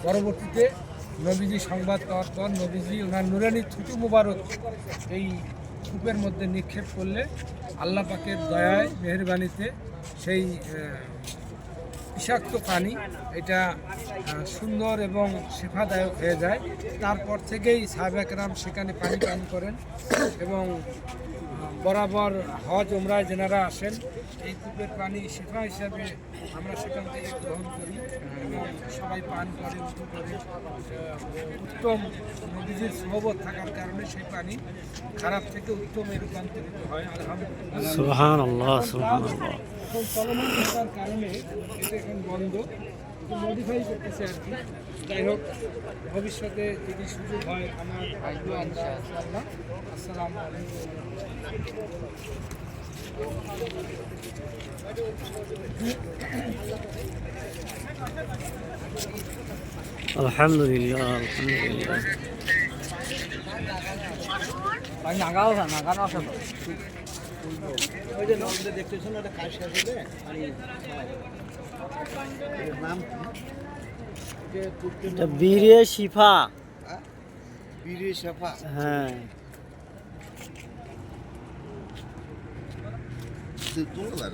পরবর্তীতে নবীজি সংবাদ পাওয়ার পর নবীজি ওনার নুরানি থুতু মুবারক এই কূপের মধ্যে নিক্ষেপ করলে আল্লাহ পাকের দয়ায় মেহেরবানিতে সেই বিষাক্ত পানি এটা সুন্দর এবং শেফাদায়ক হয়ে যায়। তারপর থেকেই সাহাবা কেরাম সেখানে পানি পান করেন এবং বরাবর হজ উমরায় যেনারা আসেন এই কূপের পানি শেফা হিসাবে আমরা সেখান থেকে গ্রহণ করি এবং সবাই পান করে উঁচু করে উত্তম নদীজির সহবত থাকার কারণে সেই পানি খারাপ থেকে উত্তমে রূপান্তরিত হয়। আলহামদুলিল্লাহ, সুবহানাল্লাহ, সুবহানাল্লাহ। এখন চলমান থাকার কারণে এটা এখন বন্ধ, মডিফাই করতেছে আর কি। যাই হোক, ভবিষ্যতে যদি সুযোগ হয় আমার ইনশাআল্লাহ। আসসালামু আলাইকুম। আলহামদুলিল্লাহ, আলহামদুলিল্লাহ। নাগাও নাগানো আছে তো ওই যে নদীতে দেখতেছেন ওটা কাজ শেষ হলে নাম কি এটা বীরে শিফা। বীরে শেফা। হ্যাঁ, তোলা